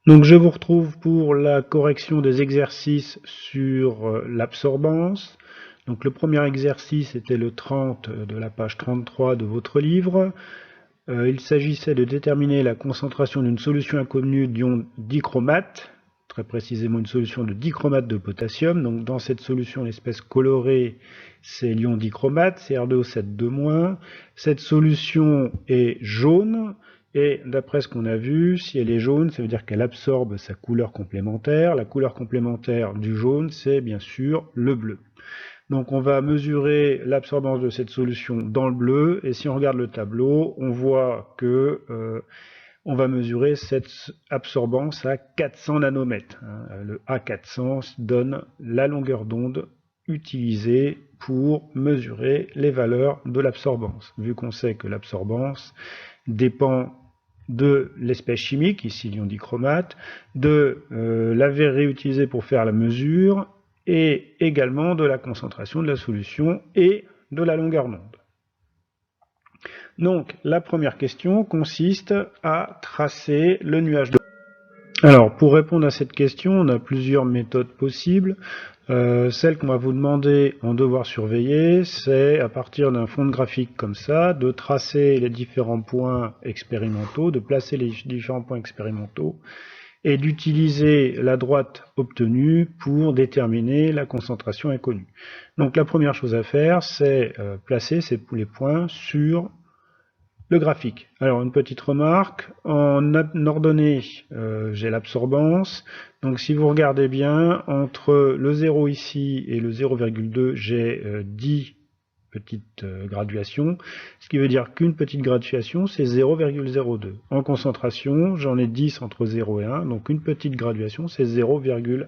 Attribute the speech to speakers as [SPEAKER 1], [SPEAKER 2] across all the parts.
[SPEAKER 1] Donc je vous retrouve pour la correction des exercices sur l'absorbance. Donc le premier exercice était le 30 de la page 33 de votre livre. Il s'agissait de déterminer la concentration d'une solution inconnue d'ion dichromate, très précisément une solution de dichromate de potassium. Donc dans cette solution, l'espèce colorée, c'est l'ion dichromate, CR2O7-2-. Cette solution est jaune. Et d'après ce qu'on a vu, si elle est jaune, ça veut dire qu'elle absorbe sa couleur complémentaire. La couleur complémentaire du jaune, c'est bien sûr le bleu. Donc on va mesurer l'absorbance de cette solution dans le bleu, et si on regarde le tableau, on voit que on va mesurer cette absorbance à 400 nanomètres. Le A400 donne la longueur d'onde utilisée pour mesurer les valeurs de l'absorbance. Vu qu'on sait que l'absorbance dépend de l'espèce chimique, ici l'ion dichromate, de la verrerie utilisée pour faire la mesure, et également de la concentration de la solution et de la longueur d'onde. Donc la première question consiste à tracer le nuage de... Alors pour répondre à cette question, on a plusieurs méthodes possibles. Celle qu'on va vous demander en devoir surveiller, c'est à partir d'un fond de graphique comme ça, de tracer les différents points expérimentaux, de placer les différents points expérimentaux, et d'utiliser la droite obtenue pour déterminer la concentration inconnue. Donc la première chose à faire, c'est placer les points sur le graphique. Alors une petite remarque, en ordonnée, j'ai l'absorbance. Donc si vous regardez bien, entre le 0 ici et le 0,2, j'ai 10 petites graduations, ce qui veut dire qu'une petite graduation, c'est 0,02. En concentration, j'en ai 10 entre 0 et 1, donc une petite graduation, c'est 0,1.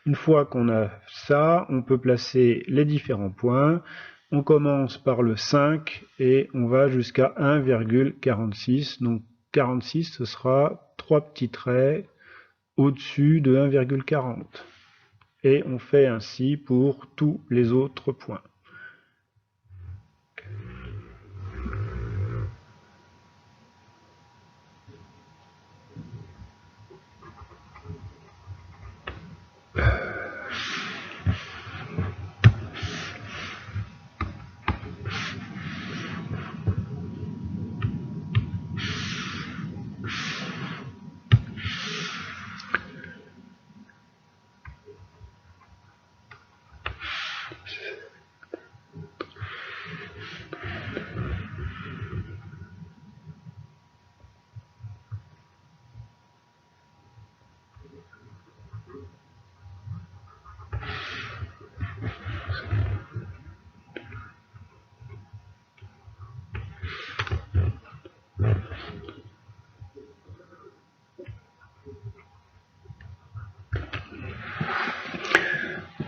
[SPEAKER 1] Une fois qu'on a ça, on peut placer les différents points. On commence par le 5 et on va jusqu'à 1,46. Donc 46, ce sera 3 petits traits au-dessus de 1,40. Et on fait ainsi pour tous les autres points.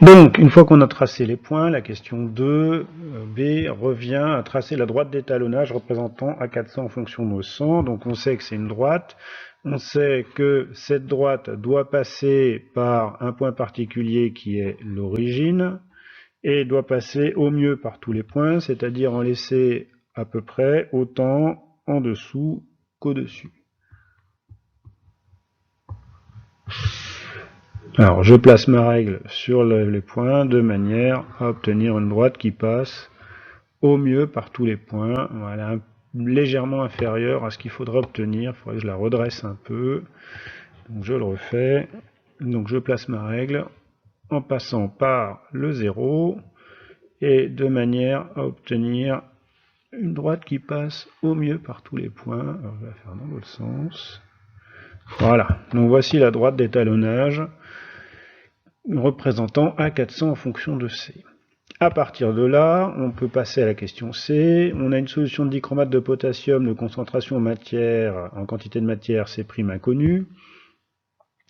[SPEAKER 1] Donc, une fois qu'on a tracé les points, la question 2b revient à tracer la droite d'étalonnage représentant A400 en fonction de 100. Donc on sait que c'est une droite, on sait que cette droite doit passer par un point particulier qui est l'origine, et doit passer au mieux par tous les points, c'est-à-dire en laisser à peu près autant en dessous qu'au-dessus. Alors, je place ma règle sur les points de manière à obtenir une droite qui passe au mieux par tous les points. Voilà, légèrement inférieure à ce qu'il faudrait obtenir. Il faudrait que je la redresse un peu. Donc, je le refais. Donc, je place ma règle en passant par le 0 et de manière à obtenir une droite qui passe au mieux par tous les points. Alors, je vais la faire dans l'autre sens. Voilà. Donc, voici la droite d'étalonnage représentant A400 en fonction de C. À partir de là, on peut passer à la question C. On a une solution de dichromate de potassium de concentration en quantité de matière C' inconnue.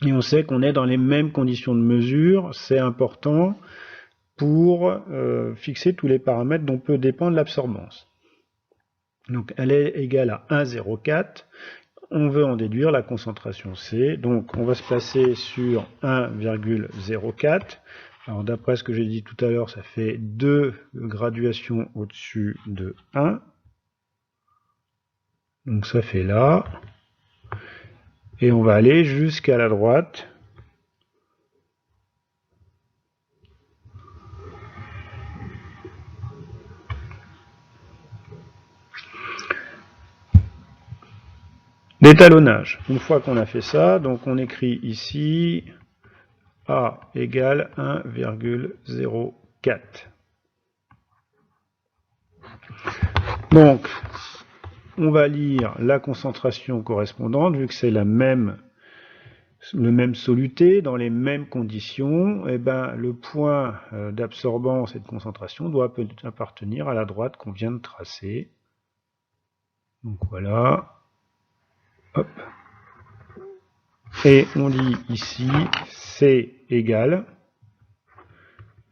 [SPEAKER 1] Et on sait qu'on est dans les mêmes conditions de mesure. C'est important pour fixer tous les paramètres dont peut dépendre l'absorbance. Donc elle est égale à 1,04. On veut en déduire la concentration C, donc on va se placer sur 1,04. Alors d'après ce que j'ai dit tout à l'heure, ça fait 2 graduations au-dessus de 1. Donc ça fait là. Et on va aller jusqu'à la droite. L'étalonnage. Une fois qu'on a fait ça, donc on écrit ici A égale 1,04. Donc, on va lire la concentration correspondante, vu que c'est le même soluté, dans les mêmes conditions, et ben, le point d'absorbance et de concentration doit appartenir à la droite qu'on vient de tracer. Donc voilà. Hop. Et on dit ici C égale,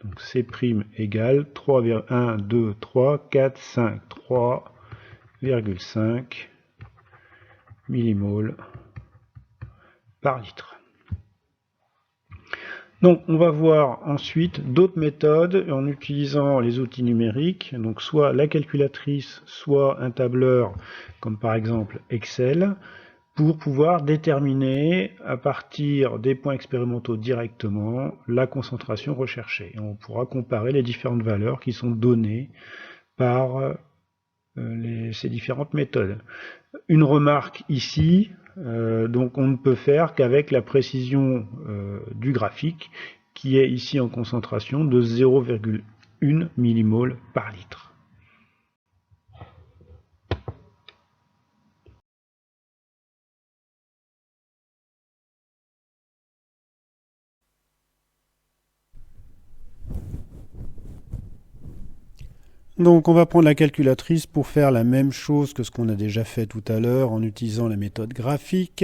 [SPEAKER 1] donc C' égale 1, 2, 3, 4, 5, 3,5 millimoles par litre. Donc on va voir ensuite d'autres méthodes en utilisant les outils numériques, donc soit la calculatrice, soit un tableur comme par exemple Excel, pour pouvoir déterminer à partir des points expérimentaux directement la concentration recherchée. Et on pourra comparer les différentes valeurs qui sont données par ces différentes méthodes. Une remarque ici, donc on ne peut faire qu'avec la précision du graphique qui est ici en concentration de 0,1 millimole par litre.
[SPEAKER 2] Donc on va prendre la calculatrice pour faire la même chose que ce qu'on a déjà fait tout à l'heure en utilisant la méthode graphique.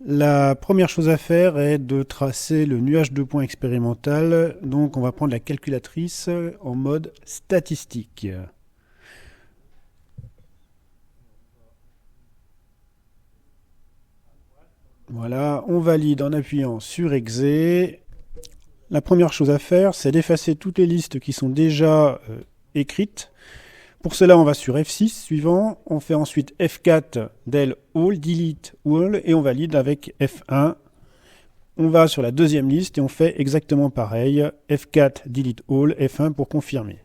[SPEAKER 2] La première chose à faire est de tracer le nuage de points expérimental. Donc on va prendre la calculatrice en mode statistique. Voilà, on valide en appuyant sur Exe. La première chose à faire, c'est d'effacer toutes les listes qui sont déjà écrites. Pour cela, on va sur F6 suivant, on fait ensuite F4 del all, delete all, et on valide avec F1. On va sur la deuxième liste et on fait exactement pareil, F4 delete all, F1 pour confirmer.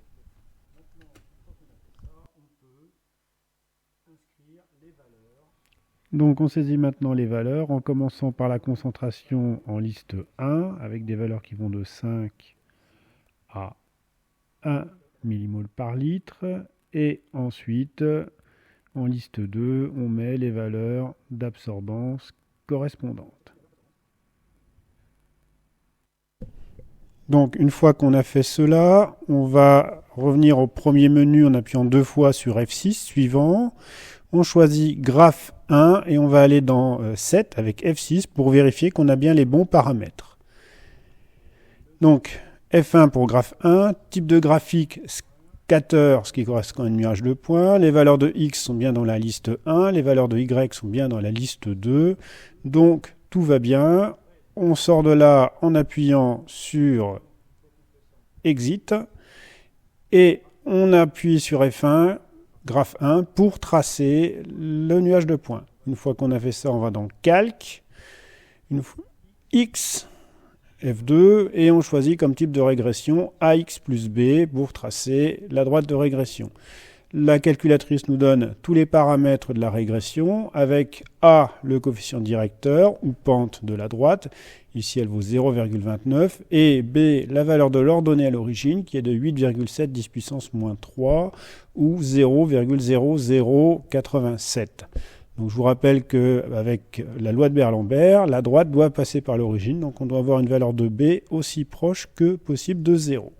[SPEAKER 2] Donc on saisit maintenant les valeurs en commençant par la concentration en liste 1 avec des valeurs qui vont de 5 à 1 millimole par litre. Et ensuite, en liste 2, on met les valeurs d'absorbance correspondantes. Donc, une fois qu'on a fait cela, on va revenir au premier menu en appuyant 2 fois sur F6 suivant. On choisit graphe 1 et on va aller dans 7 avec F6 pour vérifier qu'on a bien les bons paramètres. Donc, F1 pour graphe 1, type de graphique scatter, ce qui correspond à un nuage de points. Les valeurs de X sont bien dans la liste 1, les valeurs de Y sont bien dans la liste 2. Donc, tout va bien. On sort de là en appuyant sur Exit et on appuie sur F1, graphe 1, pour tracer le nuage de points. Une fois qu'on a fait ça, on va dans Calque, X, F2, et on choisit comme type de régression AX plus B pour tracer la droite de régression. La calculatrice nous donne tous les paramètres de la régression avec A, le coefficient directeur ou pente de la droite. Ici, elle vaut 0,29. Et B, la valeur de l'ordonnée à l'origine qui est de 8,7 10 puissance moins 3 ou 0,0087. Donc, je vous rappelle qu'avec la loi de Beer-Lambert, la droite doit passer par l'origine. Donc, on doit avoir une valeur de B aussi proche que possible de 0.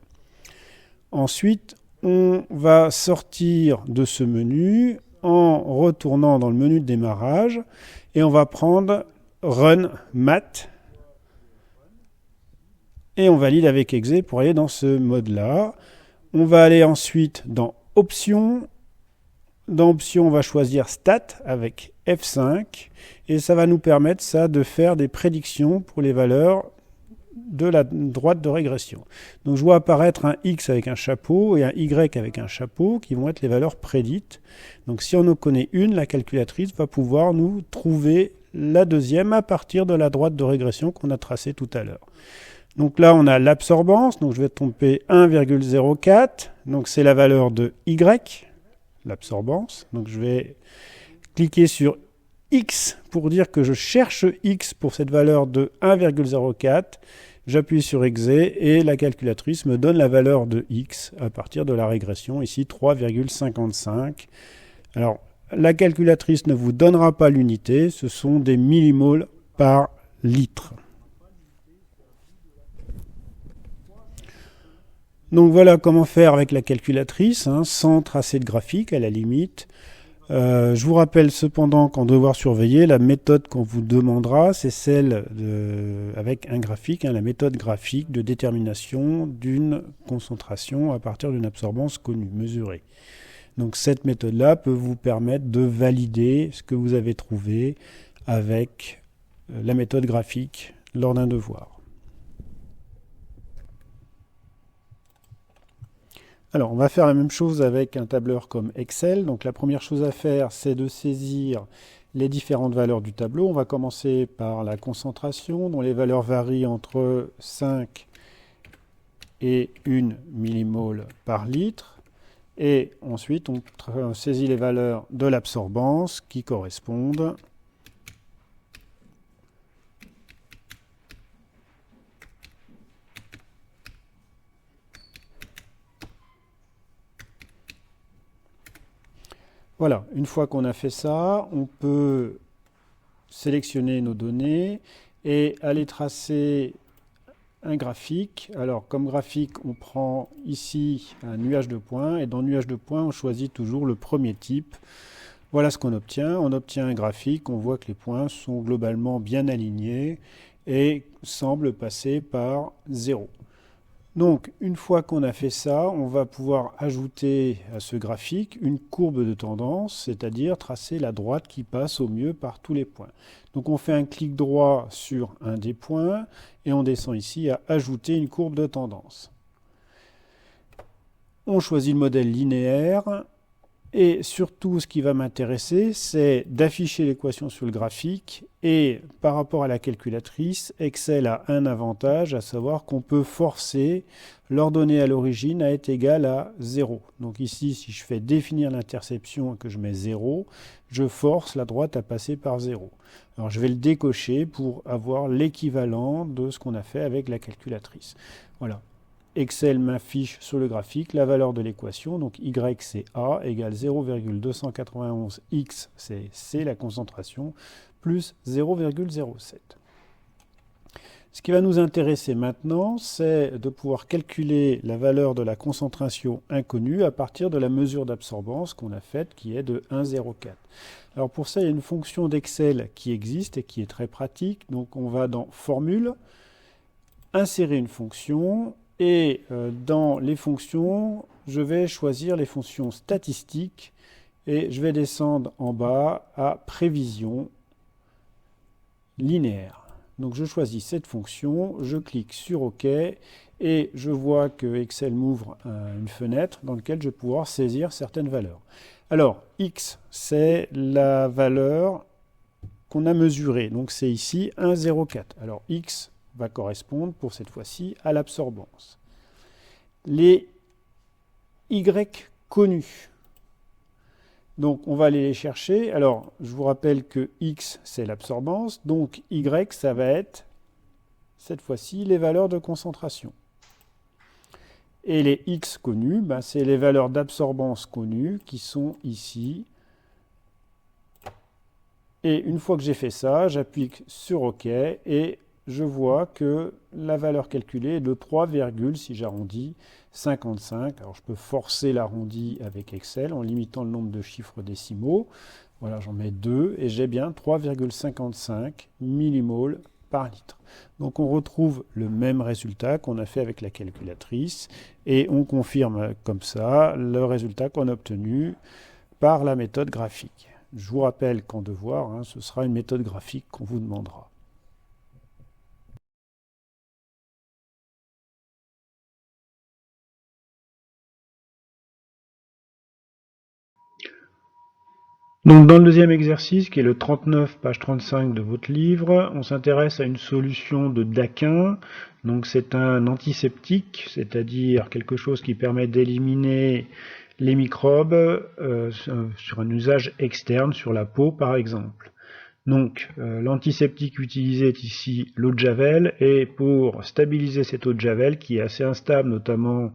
[SPEAKER 2] Ensuite, on va sortir de ce menu en retournant dans le menu de démarrage et on va prendre Run Math et on valide avec Exe pour aller dans ce mode-là. On va aller ensuite dans Options. Dans Options, on va choisir Stat avec F5 et ça va nous permettre ça de faire des prédictions pour les valeurs de la droite de régression. Donc je vois apparaître un X avec un chapeau et un Y avec un chapeau qui vont être les valeurs prédites. Donc si on en connaît une, la calculatrice va pouvoir nous trouver la deuxième à partir de la droite de régression qu'on a tracée tout à l'heure. Donc là, on a l'absorbance, donc je vais tromper 1,04, donc c'est la valeur de Y, l'absorbance. Donc je vais cliquer sur X pour dire que je cherche X pour cette valeur de 1,04. J'appuie sur EXE et la calculatrice me donne la valeur de X à partir de la régression, ici 3,55. Alors, la calculatrice ne vous donnera pas l'unité, ce sont des millimoles par litre. Donc voilà comment faire avec la calculatrice, sans tracer de graphique à la limite. Je vous rappelle cependant qu'en devoir surveiller, la méthode qu'on vous demandera, c'est celle avec un graphique, la méthode graphique de détermination d'une concentration à partir d'une absorbance connue, mesurée. Donc cette méthode-là peut vous permettre de valider ce que vous avez trouvé avec la méthode graphique lors d'un devoir. Alors, on va faire la même chose avec un tableur comme Excel. Donc, la première chose à faire, c'est de saisir les différentes valeurs du tableau. On va commencer par la concentration, dont les valeurs varient entre 5 et 1 millimole par litre. Et ensuite, on saisit les valeurs de l'absorbance qui correspondent Voilà, une fois qu'on a fait ça, on peut sélectionner nos données et aller tracer un graphique. Alors, comme graphique, on prend ici un nuage de points et dans le nuage de points, on choisit toujours le premier type. Voilà ce qu'on obtient. On obtient un graphique, on voit que les points sont globalement bien alignés et semblent passer par 0. Donc, une fois qu'on a fait ça, on va pouvoir ajouter à ce graphique une courbe de tendance, c'est-à-dire tracer la droite qui passe au mieux par tous les points. Donc, on fait un clic droit sur un des points et on descend ici à ajouter une courbe de tendance. On choisit le modèle linéaire et surtout, ce qui va m'intéresser, c'est d'afficher l'équation sur le graphique et par rapport à la calculatrice, Excel a un avantage, à savoir qu'on peut forcer l'ordonnée à l'origine à être égale à 0. Donc ici, si je fais définir l'interception et que je mets 0, je force la droite à passer par 0. Alors je vais le décocher pour avoir l'équivalent de ce qu'on a fait avec la calculatrice. Voilà. Excel m'affiche sur le graphique la valeur de l'équation, donc Y c'est A égale 0,291, X c'est C, la concentration, plus 0,07. Ce qui va nous intéresser maintenant, c'est de pouvoir calculer la valeur de la concentration inconnue à partir de la mesure d'absorbance qu'on a faite, qui est de 1,04. Alors pour ça, il y a une fonction d'Excel qui existe et qui est très pratique. Donc on va dans Formule, insérer une fonction, et dans les fonctions, je vais choisir les fonctions statistiques et je vais descendre en bas à prévision linéaire. Donc je choisis cette fonction, je clique sur OK et je vois que Excel m'ouvre une fenêtre dans laquelle je vais pouvoir saisir certaines valeurs. Alors, X, c'est la valeur qu'on a mesurée. Donc c'est ici 1,04. Alors X va correspondre pour cette fois-ci à l'absorbance. Les Y connus. Donc on va aller les chercher. Alors je vous rappelle que X c'est l'absorbance, donc Y ça va être cette fois-ci les valeurs de concentration. Et les X connus, c'est les valeurs d'absorbance connues qui sont ici. Et une fois que j'ai fait ça, j'appuie sur OK et je vois que la valeur calculée est de 3, si j'arrondis, 55. Alors je peux forcer l'arrondi avec Excel en limitant le nombre de chiffres décimaux. Voilà, j'en mets 2 et j'ai bien 3,55 millimoles par litre. Donc on retrouve le même résultat qu'on a fait avec la calculatrice et on confirme comme ça le résultat qu'on a obtenu par la méthode graphique. Je vous rappelle qu'en devoir, ce sera une méthode graphique qu'on vous demandera.
[SPEAKER 1] Donc dans le deuxième exercice, qui est le 39, page 35 de votre livre, on s'intéresse à une solution de Daquin. Donc c'est un antiseptique, c'est-à-dire quelque chose qui permet d'éliminer les microbes sur un usage externe, sur la peau par exemple. Donc l'antiseptique utilisé est ici l'eau de Javel, et pour stabiliser cette eau de Javel, qui est assez instable notamment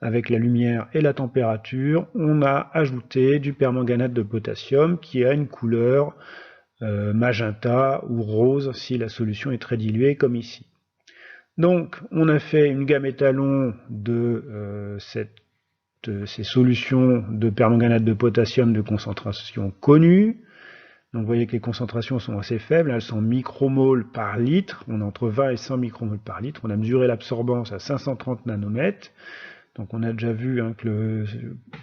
[SPEAKER 1] avec la lumière et la température, on a ajouté du permanganate de potassium qui a une couleur magenta ou rose si la solution est très diluée comme ici. Donc on a fait une gamme étalon de ces solutions de permanganate de potassium de concentration connue. Donc vous voyez que les concentrations sont assez faibles, elles sont en micromoles par litre, on est entre 20 et 100 micromoles par litre, on a mesuré l'absorbance à 530 nanomètres. Donc on a déjà vu que le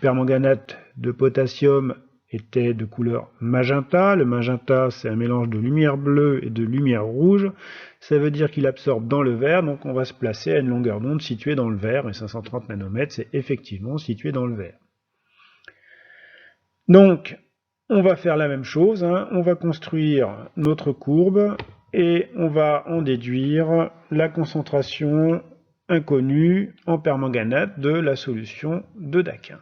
[SPEAKER 1] permanganate de potassium était de couleur magenta. Le magenta, c'est un mélange de lumière bleue et de lumière rouge. Ça veut dire qu'il absorbe dans le verre, donc on va se placer à une longueur d'onde située dans le verre, et 530 nanomètres, c'est effectivement situé dans le verre. Donc, on va faire la même chose, on va construire notre courbe, et on va en déduire la concentration inconnue en permanganate de la solution de Daquin.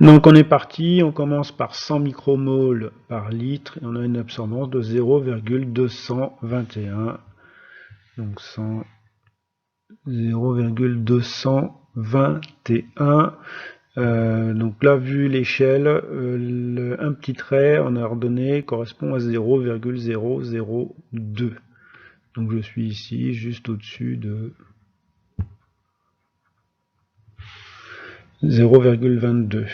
[SPEAKER 1] Donc on est parti, on commence par 100 micromoles par litre, et on a une absorbance de 0,221. Donc 0,221. Donc là, vu l'échelle, un petit trait en ordonnée correspond à 0,002. Donc je suis ici juste au-dessus de 0,22.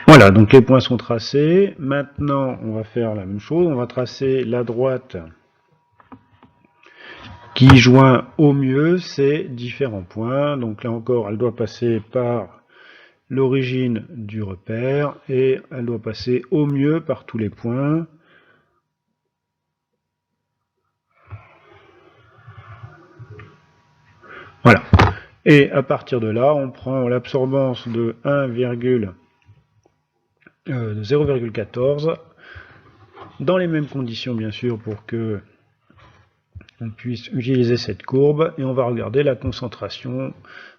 [SPEAKER 1] Voilà, donc les points sont tracés. Maintenant, on va faire la même chose. On va tracer la droite qui joint au mieux ces différents points. Donc là encore, elle doit passer par l'origine du repère et elle doit passer au mieux par tous les points. Voilà. Et à partir de là, on prend l'absorbance de 0,14 dans les mêmes conditions bien sûr pour que on puisse utiliser cette courbe, et on va regarder la concentration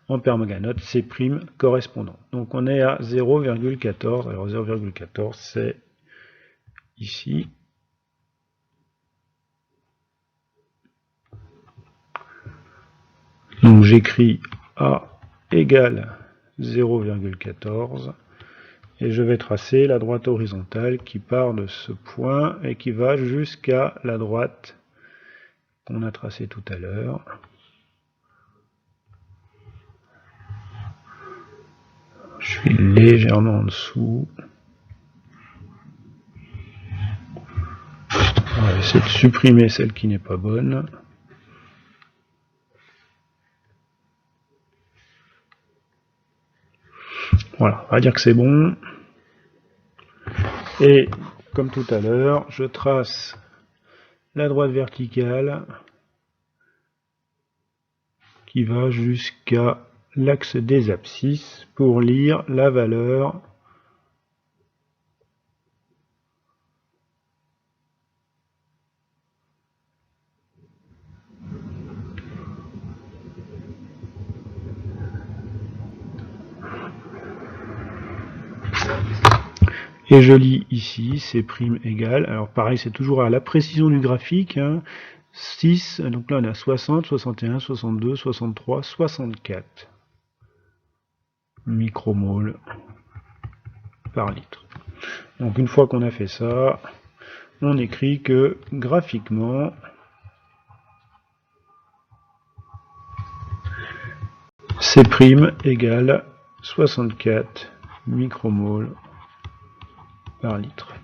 [SPEAKER 1] en permanganate C' correspondant. Donc on est à 0,14, alors 0,14 c'est ici. Donc j'écris A égale 0,14 et je vais tracer la droite horizontale qui part de ce point et qui va jusqu'à la droite qu'on a tracée tout à l'heure. Je suis légèrement en dessous. On va essayer de supprimer celle qui n'est pas bonne. Voilà, on va dire que c'est bon. Et comme tout à l'heure, je trace la droite verticale qui va jusqu'à l'axe des abscisses pour lire la valeur et je lis ici C' égale, alors pareil c'est toujours à la précision du graphique, 6, donc là on a 60, 61, 62, 63, 64 micromoles par litre. Donc une fois qu'on a fait ça, on écrit que graphiquement, C' égale 64 micromoles par litre.